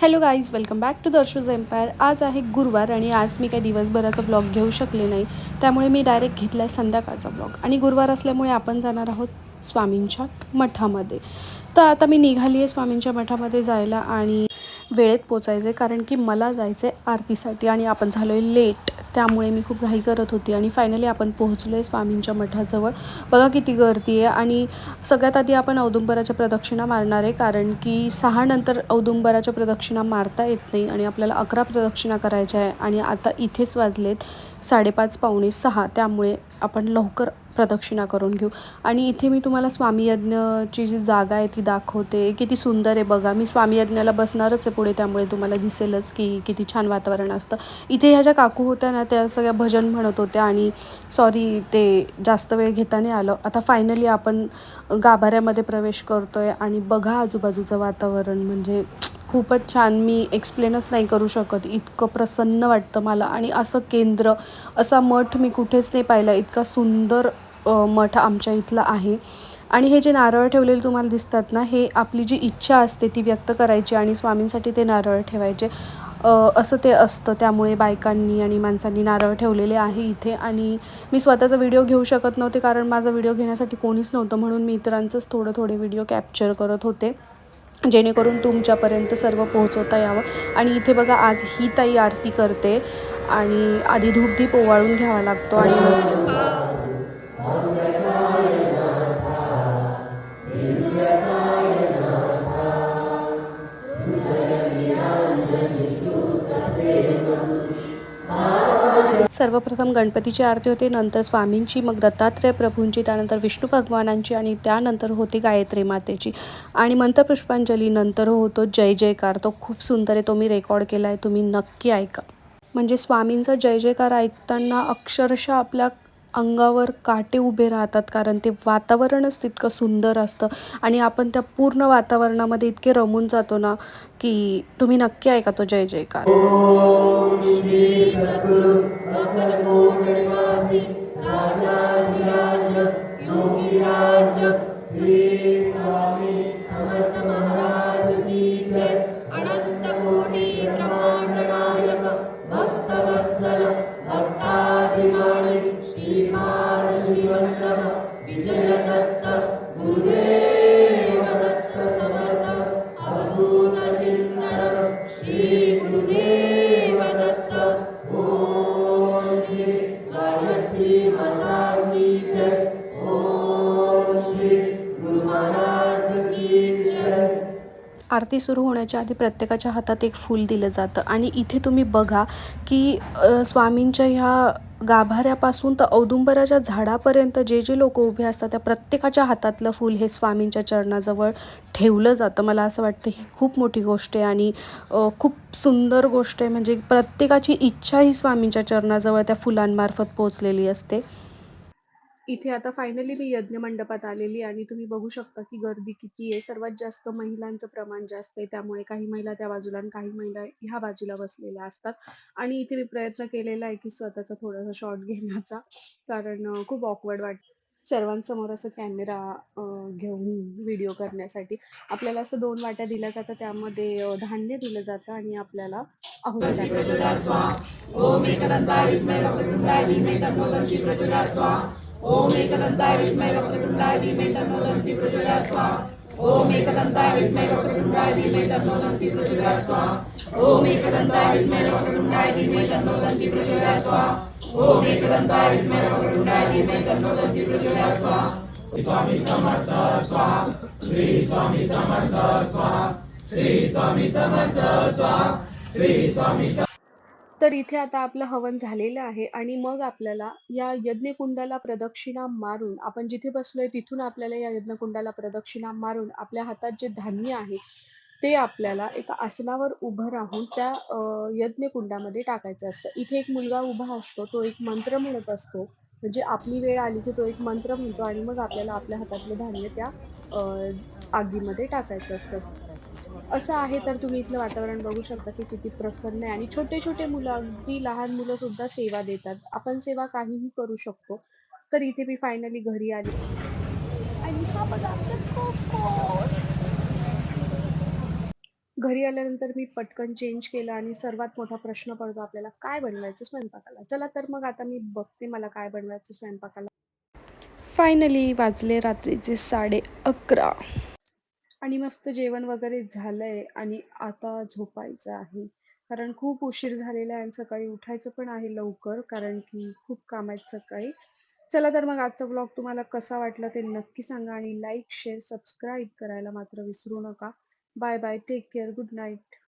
Hello guys, welcome back to Darshu's empire. आज आहे गुरुवार आणि आज मी काही दिवसभराचा ब्लॉग घेऊ शकले नाही, त्यामुळे मी डायरेक्ट घेतला आहे संध्याकाळचा ब्लॉग. आणि गुरुवार असल्यामुळे आपण जाणार आहोत स्वामींच्या मठामध्ये. तर आता मी निघाली आहे स्वामींच्या मठामध्ये जायला आणि वेळेत पोचायचं आहे, कारण की मला जायचं आहे आरतीसाठी आणि आपण झालो आहे लेट. त्यामुळे मी खूप घाई करत होती आणि फायनली आपण पोहोचलो आहे स्वामींच्या मठाजवळ. बघा किती गर्दी आहे. आणि सगळ्यात आधी आपण औदुंबराच्या प्रदक्षिणा मारणार आहे, कारण की 6 नंतर औदुंबराच्या प्रदक्षिणा मारता येत नाही आणि आपल्याला 11 प्रदक्षिणा करायच्या आहे. आणि आता इथेच वाजलेत 5:30 पावणे 6, त्यामुळे आपण लवकर प्रदक्षिणा करून घेऊ. आणि इथे मी तुम्हाला स्वामी यज्ञची जी जागा आहे ती दाखवते. किती सुंदर आहे बघा. मी स्वामी यज्ञाला बसणारच आहे पुढे, त्यामुळे तुम्हाला दिसेलच की किती छान वातावरण असतं. इथे ह्या ज्या काकू होत्या ना, त्या सगळ्या भजन म्हणत होत्या आणि सॉरी, ते जास्त वेळ घेता नाही आलं. आता फायनली आपण गाभाऱ्यामध्ये प्रवेश करतो आहे आणि बघा आजूबाजूचं वातावरण, म्हणजे खूपच छान. मी एक्सप्लेनच नाही करू शकत, इतकं प्रसन्न वाटतं मला. आणि असं केंद्र, असा मठ मी कुठेच नाही पाहिला. इतका सुंदर मठ आमच्या इथला आहे. आणि हे जे नारळ ठेवलेले तुम्हाला दिसतात ना, हे आपली जी इच्छा असते ती व्यक्त करायची आणि स्वामींसाठी ते नारळ ठेवायचे, असं ते असतं. त्यामुळे बायकांनी आणि माणसांनी नारळ ठेवलेले आहे इथे. आणि मी स्वतःचा व्हिडिओ घेऊ शकत नव्हते, कारण माझा व्हिडिओ घेण्यासाठी कोणीच नव्हतं, म्हणून मी इतरांचंच थोडे व्हिडिओ कॅप्चर करत होते, जेणेकरून तुमच्यापर्यंत सर्व पोहोचवता यावं. आणि इथे बघा, आज ही ताई आरती करते आणि आधी धूपदीप ओवाळून घ्यावा लागतो. आणि सर्वप्रथम गणपतीची आरती होते, नंतर स्वामींची, मग दत्तात्रय प्रभूंची, त्यानंतर विष्णू भगवानांची आणि त्यानंतर होते गायत्री मातेची आणि मंत्रपुष्पांजली. नंतर होतो जय जयकार. तो खूप सुंदर आहे, तो मी रेकॉर्ड केला आहे, तुम्ही नक्की ऐका. म्हणजे स्वामींचा जय जयकार ऐकताना अक्षरशः आपल्या अंगावर काटे उभे राहतात, कारण ते वातावरणच तितकं सुंदर असतं आणि आपण त्या पूर्ण वातावरणामध्ये इतके रमून जातो ना, की तुम्ही नक्की ऐका तो जय जयकार. ओम श्री सद्गुरु अक्कलकोट निवासी राजाधिराज योगीराज श्री स्वामी समर्थ महाराज की जय. अनंत कोटी ब्रह्मांड नायक भक्तवत्सल भक्ताभिमानी श्रीपाद श्रीवल्लभ विजय दत्त गुरुदेव दत्त समर्थ अवधूत चिंतन श्री गुरुदेव दत्त. ओम श्री गायत्री माता की जय. ओम श्री गुरु महाराज की जय. आरती सुरू होण्याच्या आधी प्रत्येकाच्या हातात एक फूल दिलं जातं आणि इथे तुम्ही बघा की स्वामींच्या ह्या गाभाऱ्यापासून तर औदुंबराच्या झाडापर्यंत जे जे लोक उभे असतात, त्या प्रत्येकाच्या हातातलं फूल हे स्वामींच्या चरणाजवळ ठेवलं जातं. मला असं वाटतं ही खूप मोठी गोष्ट आहे आणि खूप सुंदर गोष्ट आहे. म्हणजे प्रत्येकाची इच्छा ही स्वामींच्या चरणाजवळ त्या फुलांमार्फत पोचलेली असते. इथे आता फायनली मी यज्ञ मंडपात आलेली आणि तुम्ही बघू शकता की गर्दी किती आहे. सर्वात जास्त महिलांचं प्रमाण जास्त आहे, त्यामुळे काही महिला त्या बाजूला आणि काही महिला ह्या बाजूला बसलेल्या असतात. आणि इथे मी प्रयत्न केलेला आहे की स्वतःचा थोडासा शॉट घेण्याचा, कारण खूप ऑकवर्ड वाटतं सर्वांसमोर असं कॅमेरा घेऊन व्हिडिओ करण्यासाठी. आपल्याला असं 2 वाट्या दिल्या जातात, त्यामध्ये धान्य दिलं जातं आणि आपल्याला आहुती टाकायची असते. ओम एकदंताय विद्महे वक्रतुंडाय धीमहि तन्नो दन्ति प्रचोदयात् स्वाहा. ओम एकदंताय विद्महे वक्रतुंडाय धीमहि तन्नो दन्ति प्रचोदयात् स्वाहा. ओम एकदंताय विद्महे वक्रतुंडाय धीमहि तन्नो दन्ति प्रचोदयात् स्वाहा. ओम एकदंताय विद्महे वक्रतुंडाय धीमहि तन्नो दन्ति प्रचोदयात् स्वाहा. ओम एकदंताय विद्महे वक्रतुंडाय धीमहि तन्नो दन्ति प्रचोदयात् स्वाहा. स्वामी समर्थ स्वाहा. श्री स्वामी समर्थ स्वाहा. श्री स्वामी समर्थ स्वाहा. श्री स्वामी. तर इथे आता आपलं हवन झालेलं आहे आणि मग आपल्याला या यज्ञकुंडाला प्रदक्षिणा मारून, आपण जिथे बसलोय तिथून आपल्याला या यज्ञकुंडाला प्रदक्षिणा मारून आपल्या हातात जे धान्य आहे ते आपल्याला एका आसनावर उभं राहून त्या यज्ञकुंडामध्ये टाकायचं असतं. इथे एक मुलगा उभा असतो, तो एक मंत्र म्हणत असतो. म्हणजे आपली वेळ आली की तो एक मंत्र म्हणतो आणि मग आपल्याला आपल्या हातातलं धान्य त्या आगीमध्ये टाकायचं असतं. असं आहे. तर तुम्ही इथलं वातावरण बघू शकता की किती प्रसन्न आहे आणि छोटे छोटे मुलं, अगदी लहान मुलं सुद्धा सेवा देतात. आपण सेवा काहीही करू शकतो. तर इथे मी फायनली घरी आली आणि हा बघा आमचा कोको. घरी आल्यानंतर मी पटकन चेंज केलं आणि सर्वात मोठा प्रश्न पडतो आपल्याला, काय बनवायचं स्वयंपाकाला? चला तर मग आता मी बघते मला काय बनवायचं स्वयंपाकाला. फायनली वाजले रात्रीचे 11:30 आणि मस्त जेवण वगैरे झालंय आणि आता झोपायचं आहे. कारण खूप उशीर झालेला आहे आणि सकाळी उठायचं पण आहे लवकर, कारण की खूप काम आहेत सकाळी. चला तर मग आजचा व्लॉग तुम्हाला कसा वाटला ते नक्की सांगा आणि लाईक, शेअर, सबस्क्राईब करायला मात्र विसरू नका. Bye bye. Take care. Good night.